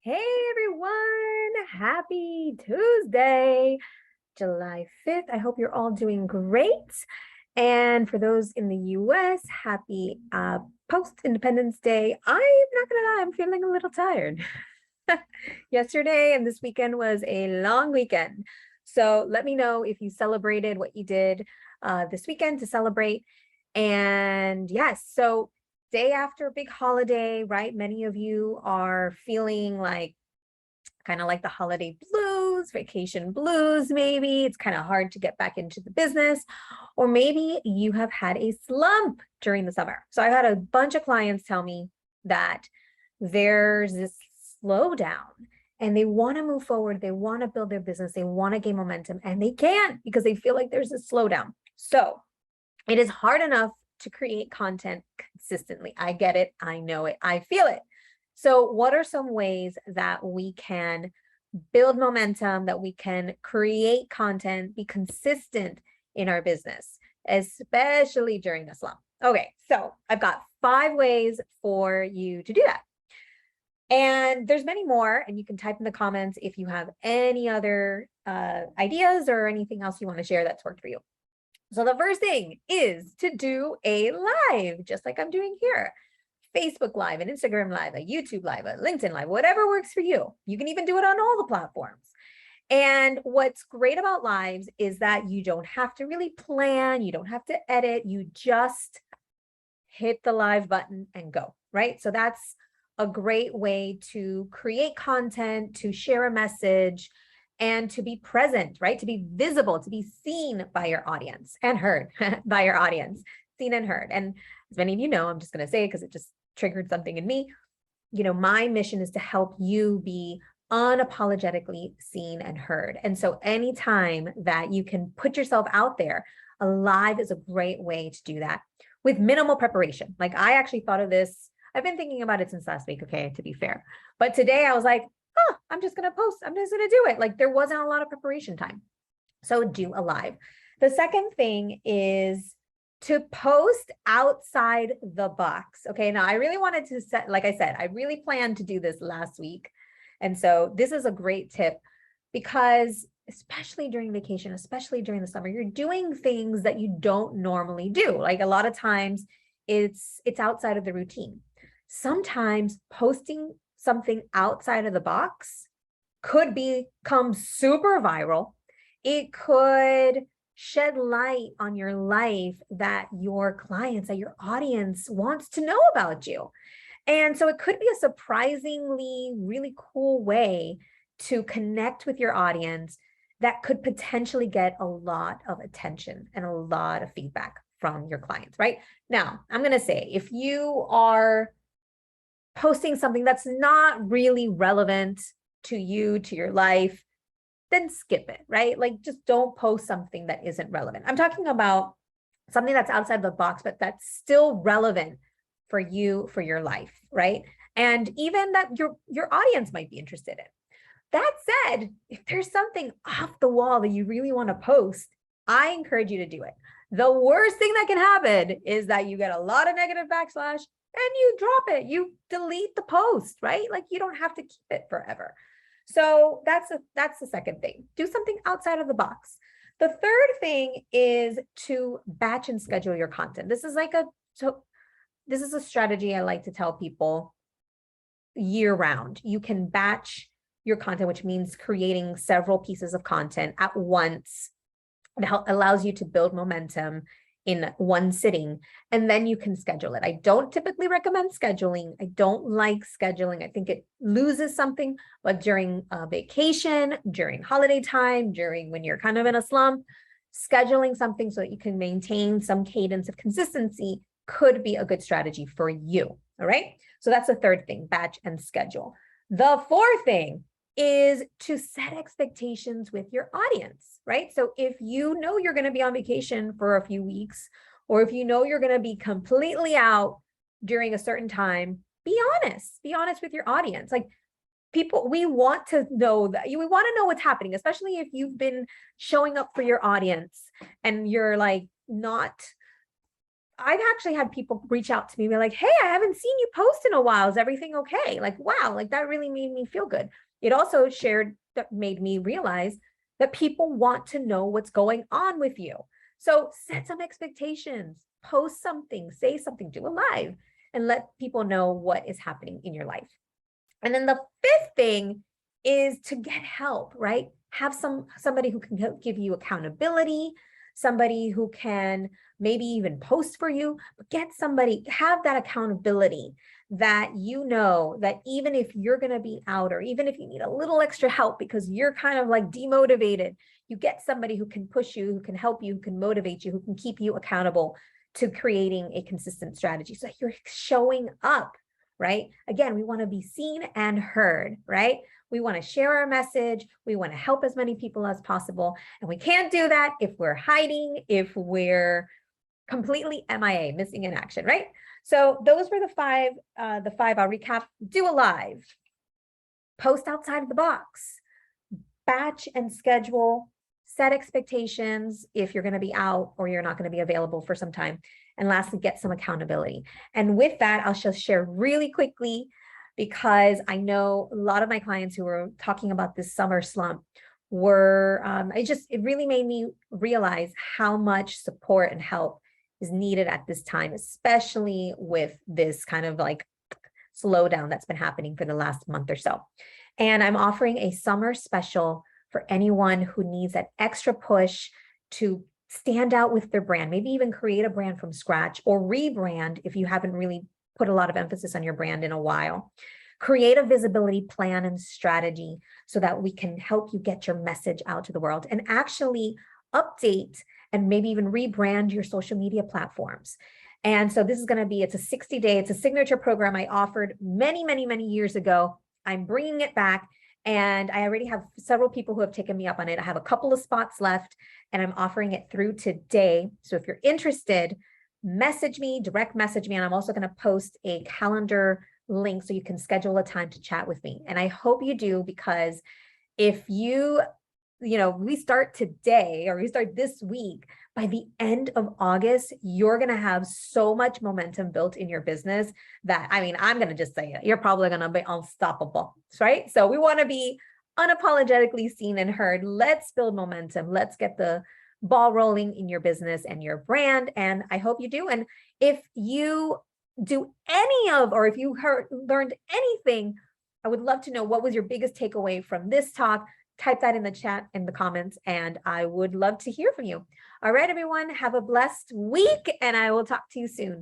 Hey everyone, happy Tuesday, July 5th. I hope you're all doing great. And for those in the US, happy post-Independence Day. I'm not gonna lie, I'm feeling a little tired. Yesterday and this weekend was a long weekend. So let me know if you celebrated what you did this weekend to celebrate. And yes, so day after a big holiday, right? Many of you are feeling like kind of like the holiday blues, vacation blues, maybe. It's kind of hard to get back into the business. Or maybe you have had a slump during the summer. So I've had a bunch of clients tell me that there's this slowdown and they want to move forward. They want to build their business. They want to gain momentum and they can't because they feel like there's a slowdown. So it is hard enough to create content consistently. I get it. I know it. I feel it. So what are some ways that we can build momentum, that we can create content, be consistent in our business, especially during the slump? Okay, so I've got 5 ways for you to do that. And there's many more, and you can type in the comments if you have any other ideas or anything else you want to share that's worked for you. So the first thing is to do a live, just like I'm doing here. Facebook Live, an Instagram Live, a YouTube Live, a LinkedIn Live, whatever works for you. You can even do it on all the platforms. And what's great about lives is that you don't have to really plan, you don't have to edit, you just hit the live button and go, right? So that's a great way to create content, to share a message, and to be present, right? To be visible, to be seen by your audience and heard by your audience, seen and heard. And as many of you know, I'm just going to say it because it just triggered something in me. You know, my mission is to help you be unapologetically seen and heard. And so anytime that you can put yourself out there, a live is a great way to do that with minimal preparation. Like I actually thought of this. I've been thinking about it since last week, okay, to be fair. But today I was like, oh, I'm just going to post. I'm just going to do it. Like there wasn't a lot of preparation time. So do a live. The second thing is to post outside the box. Okay, now I really wanted to set, like I said, I really planned to do this last week. And so this is a great tip because especially during vacation, especially during the summer, you're doing things that you don't normally do. Like a lot of times it's outside of the routine. Sometimes posting something outside of the box could become super viral. It could shed light on your life that your clients, that your audience wants to know about you. And so it could be a surprisingly really cool way to connect with your audience that could potentially get a lot of attention and a lot of feedback from your clients, right? Now, I'm going to say if you are posting something that's not really relevant to you, to your life, then skip it, right? Like just don't post something that isn't relevant. I'm talking about something that's outside the box, but that's still relevant for you, for your life, right? And even that your audience might be interested in. That said, if there's something off the wall that you really want to post, I encourage you to do it. The worst thing that can happen is that you get a lot of negative backslash and you drop it, you delete the post, right? Like you don't have to keep it forever. So that's the second thing. Do something outside of the box. The third thing is to batch and schedule your content. This is a strategy I like to tell people year round. You can batch your content, which means creating several pieces of content at once. It allows you to build momentum in one sitting, and then you can schedule it. I don't typically recommend scheduling. I don't like scheduling. I think it loses something, but during a vacation, during holiday time, during when you're kind of in a slump, scheduling something so that you can maintain some cadence of consistency could be a good strategy for you. All right. So that's the third thing, batch and schedule. The fourth thing is to set expectations with your audience, right? So if you know you're going to be on vacation for a few weeks, or if you know you're going to be completely out during a certain time, be honest with your audience. Like people, we want to know that we want to know what's happening, especially if you've been showing up for your audience and you're like not I've actually had people reach out to me and be like, hey, I haven't seen you post in a while. Is everything okay? Like, wow, like that really made me feel good. It also shared that made me realize that people want to know what's going on with you. So set some expectations, post something, say something, do a live, and let people know what is happening in your life. And then the fifth thing is to get help, right? Have somebody who can give you accountability, somebody who can maybe even post for you, but get somebody, have that accountability that you know that even if you're going to be out, or even if you need a little extra help because you're kind of like demotivated, you get somebody who can push you, who can help you, who can motivate you, who can keep you accountable to creating a consistent strategy so that you're showing up, right? Again, we want to be seen and heard, right? We want to share our message. We want to help as many people as possible. And we can't do that if we're hiding, if we're completely MIA, missing in action, right? So those were the five. I'll recap. Do a live, post outside of the box, batch and schedule, set expectations if you're going to be out or you're not going to be available for some time. And lastly, get some accountability. And with that, I'll just share really quickly, because I know a lot of my clients who were talking about this summer slump were, it really made me realize how much support and help is needed at this time, especially with this kind of like slowdown that's been happening for the last month or so. And I'm offering a summer special for anyone who needs that extra push to stand out with their brand, maybe even create a brand from scratch or rebrand if you haven't really put a lot of emphasis on your brand in a while. Create a visibility plan and strategy so that we can help you get your message out to the world, and actually update and maybe even rebrand your social media platforms. And so this is going to be, it's a 60-day, it's a signature program I offered many, many, many years ago. I'm bringing it back, and I already have several people who have taken me up on it. I have a couple of spots left, and I'm offering it through today. So if you're interested, message me, direct message me, and I'm also going to post a calendar link so you can schedule a time to chat with me. And I hope you do, because if we start today or we start this week, by the end of August, you're going to have so much momentum built in your business that, I mean, I'm going to just say it, you're probably going to be unstoppable, right? So we want to be unapologetically seen and heard. Let's build momentum. Let's get the ball rolling in your business and your brand. And I hope you do. And if you do or if you learned anything, I would love to know, what was your biggest takeaway from this talk? Type that in the chat, in the comments, and I would love to hear from you. All right, everyone, have a blessed week, and I will talk to you soon.